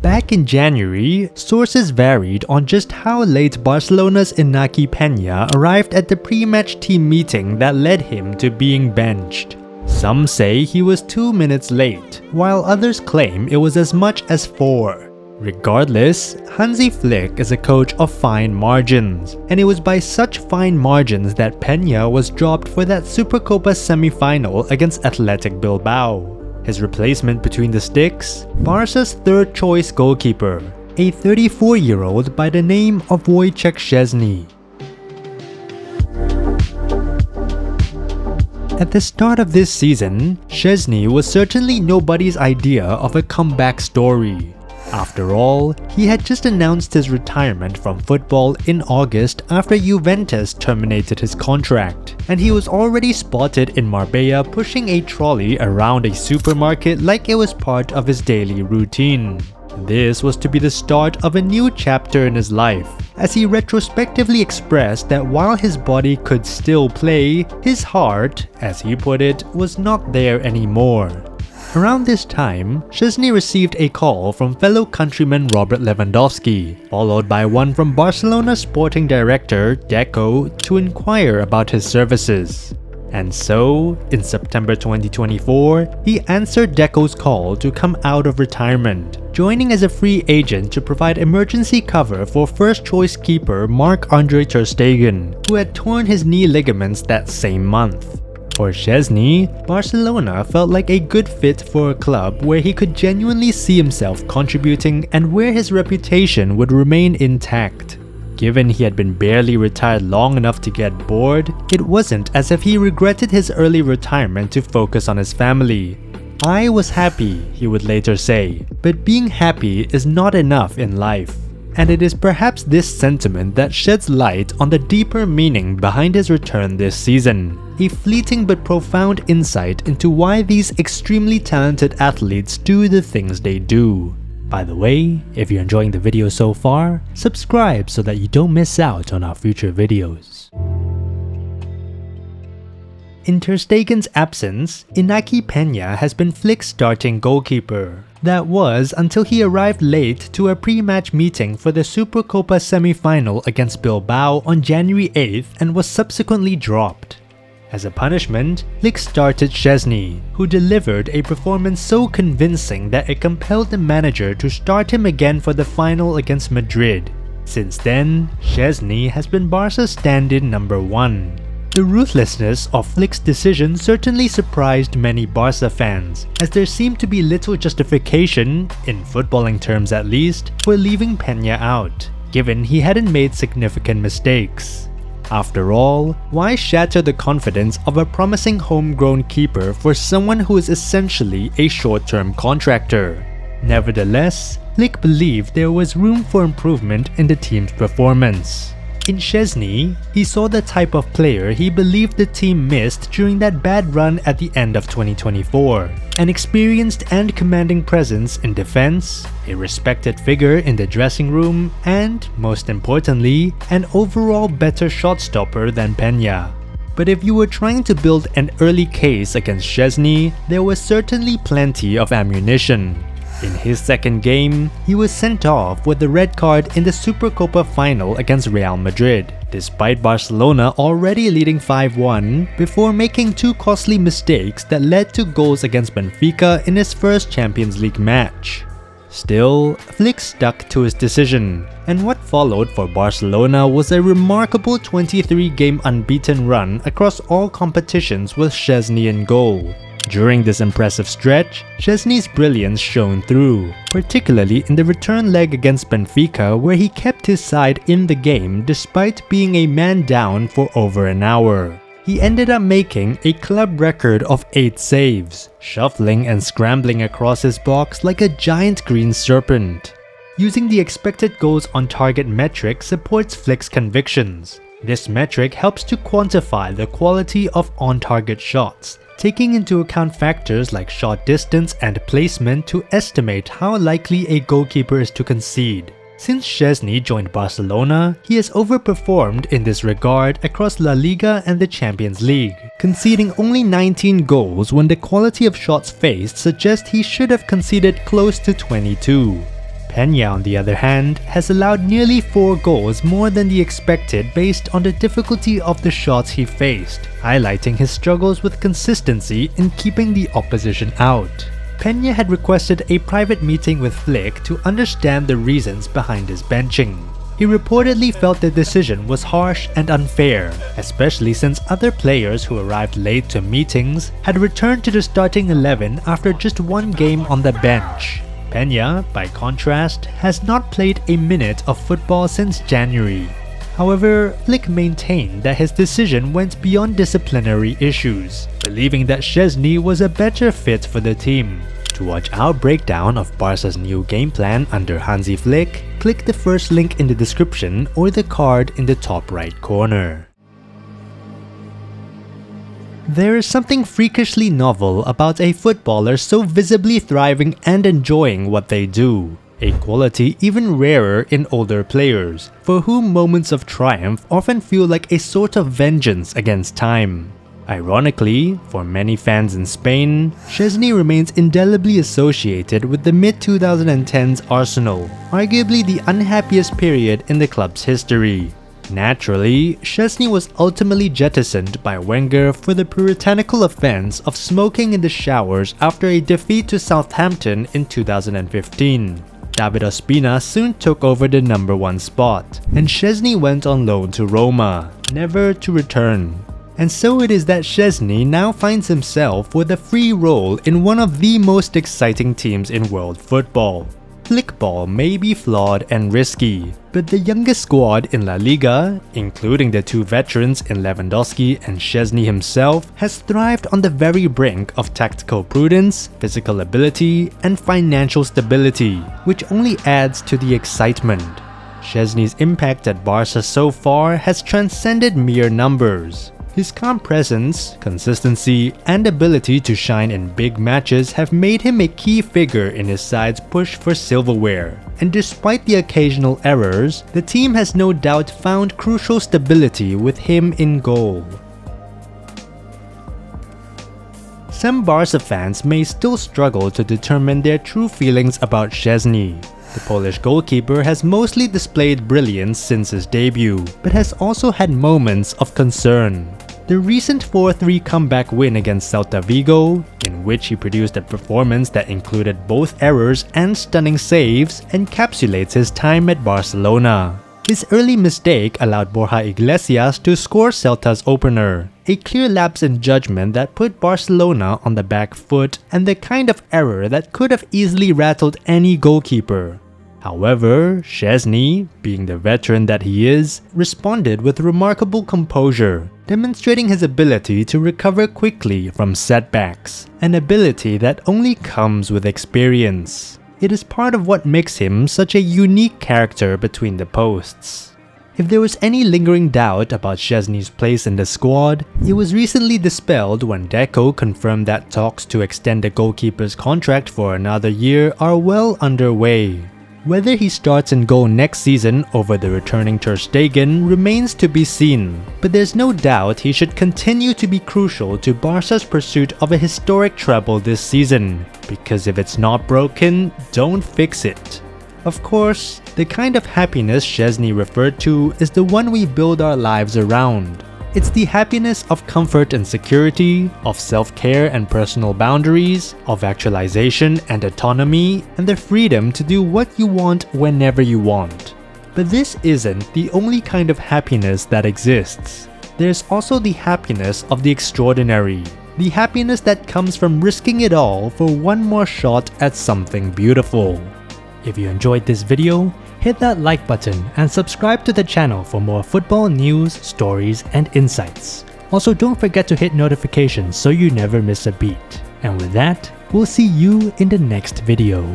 Back in January, sources varied on just how late Barcelona's Iñaki Peña arrived at the pre-match team meeting that led him to being benched. Some say he was 2 minutes late, while others claim it was as much as 4. Regardless, Hansi Flick is a coach of fine margins, and it was by such fine margins that Peña was dropped for that Supercopa semi-final against Athletic Bilbao. His replacement between the sticks? Barca's third-choice goalkeeper, a 34-year-old by the name of Wojciech Szczesny. At the start of this season, Szczesny was certainly nobody's idea of a comeback story. After all, he had just announced his retirement from football in August after Juventus terminated his contract, and he was already spotted in Marbella pushing a trolley around a supermarket like it was part of his daily routine. This was to be the start of a new chapter in his life, as he retrospectively expressed that while his body could still play, his heart, as he put it, was not there anymore. Around this time, Szczesny received a call from fellow countryman Robert Lewandowski, followed by one from Barcelona sporting director Deco to inquire about his services. And so, in September 2024, he answered Deco's call to come out of retirement, joining as a free agent to provide emergency cover for first-choice keeper Marc-André ter Stegen, who had torn his knee ligaments that same month. For Szczesny, Barcelona felt like a good fit for a club where he could genuinely see himself contributing and where his reputation would remain intact. Given he had been barely retired long enough to get bored, it wasn't as if he regretted his early retirement to focus on his family. "I was happy," he would later say, "but being happy is not enough in life." And it is perhaps this sentiment that sheds light on the deeper meaning behind his return this season. A fleeting but profound insight into why these extremely talented athletes do the things they do. By the way, if you're enjoying the video so far, subscribe so that you don't miss out on our future videos. In ter Stegen's absence, Iñaki Peña has been Flick's starting goalkeeper. That was until he arrived late to a pre-match meeting for the Supercopa semi-final against Bilbao on January 8th and was subsequently dropped. As a punishment, Flick started Szczesny, who delivered a performance so convincing that it compelled the manager to start him again for the final against Madrid. Since then, Szczesny has been Barca's stand-in number 1. The ruthlessness of Flick's decision certainly surprised many Barca fans, as there seemed to be little justification, in footballing terms at least, for leaving Peña out, given he hadn't made significant mistakes. After all, why shatter the confidence of a promising homegrown keeper for someone who is essentially a short-term contractor? Nevertheless, Flick believed there was room for improvement in the team's performance. In Szczesny, he saw the type of player he believed the team missed during that bad run at the end of 2024. An experienced and commanding presence in defense, a respected figure in the dressing room, and, most importantly, an overall better shot stopper than Peña. But if you were trying to build an early case against Szczesny, there was certainly plenty of ammunition. In his second game, he was sent off with the red card in the Supercopa final against Real Madrid, despite Barcelona already leading 5-1 before making 2 costly mistakes that led to goals against Benfica in his first Champions League match. Still, Flick stuck to his decision, and what followed for Barcelona was a remarkable 23-game unbeaten run across all competitions with Szczesny in goal. During this impressive stretch, Szczesny's brilliance shone through, particularly in the return leg against Benfica where he kept his side in the game despite being a man down for over an hour. He ended up making a club record of 8 saves, shuffling and scrambling across his box like a giant green serpent. Using the expected goals on target metric supports Flick's convictions. This metric helps to quantify the quality of on-target shots, taking into account factors like shot distance and placement to estimate how likely a goalkeeper is to concede. Since Szczesny joined Barcelona, he has overperformed in this regard across La Liga and the Champions League, conceding only 19 goals when the quality of shots faced suggests he should have conceded close to 22. Peña, on the other hand, has allowed nearly 4 goals more than the expected based on the difficulty of the shots he faced, highlighting his struggles with consistency in keeping the opposition out. Peña had requested a private meeting with Flick to understand the reasons behind his benching. He reportedly felt the decision was harsh and unfair, especially since other players who arrived late to meetings had returned to the starting 11 after just 1 game on the bench. Peña, by contrast, has not played a minute of football since January. However, Flick maintained that his decision went beyond disciplinary issues, believing that Szczesny was a better fit for the team. To watch our breakdown of Barca's new game plan under Hansi Flick, click the first link in the description or the card in the top right corner. There is something freakishly novel about a footballer so visibly thriving and enjoying what they do, a quality even rarer in older players, for whom moments of triumph often feel like a sort of vengeance against time. Ironically, for many fans in Spain, Szczesny remains indelibly associated with the mid-2010s Arsenal, arguably the unhappiest period in the club's history. Naturally, Szczesny was ultimately jettisoned by Wenger for the puritanical offense of smoking in the showers after a defeat to Southampton in 2015. David Ospina soon took over the number 1 spot, and Szczesny went on loan to Roma, never to return. And so it is that Szczesny now finds himself with a free role in one of the most exciting teams in world football. Flickball may be flawed and risky, but the youngest squad in La Liga, including the 2 veterans in Lewandowski and Szczesny himself, has thrived on the very brink of tactical prudence, physical ability, and financial stability, which only adds to the excitement. Szczesny's impact at Barca so far has transcended mere numbers. His calm presence, consistency, and ability to shine in big matches have made him a key figure in his side's push for silverware. And despite the occasional errors, the team has no doubt found crucial stability with him in goal. Some Barca fans may still struggle to determine their true feelings about Szczesny. The Polish goalkeeper has mostly displayed brilliance since his debut, but has also had moments of concern. The recent 4-3 comeback win against Celta Vigo, in which he produced a performance that included both errors and stunning saves, encapsulates his time at Barcelona. His early mistake allowed Borja Iglesias to score Celta's opener, a clear lapse in judgment that put Barcelona on the back foot and the kind of error that could have easily rattled any goalkeeper. However, Szczesny, being the veteran that he is, responded with remarkable composure, demonstrating his ability to recover quickly from setbacks, an ability that only comes with experience. It is part of what makes him such a unique character between the posts. If there was any lingering doubt about Szczesny's place in the squad, it was recently dispelled when Deco confirmed that talks to extend the goalkeeper's contract for another year are well underway. Whether he starts in goal next season over the returning Ter Stegen remains to be seen, but there's no doubt he should continue to be crucial to Barca's pursuit of a historic treble this season, because if it's not broken, don't fix it. Of course, the kind of happiness Szczesny referred to is the one we build our lives around. It's the happiness of comfort and security, of self-care and personal boundaries, of actualization and autonomy, and the freedom to do what you want whenever you want. But this isn't the only kind of happiness that exists. There's also the happiness of the extraordinary, the happiness that comes from risking it all for one more shot at something beautiful. If you enjoyed this video, hit that like button and subscribe to the channel for more football news, stories, and insights. Also, don't forget to hit notifications so you never miss a beat. And with that, we'll see you in the next video.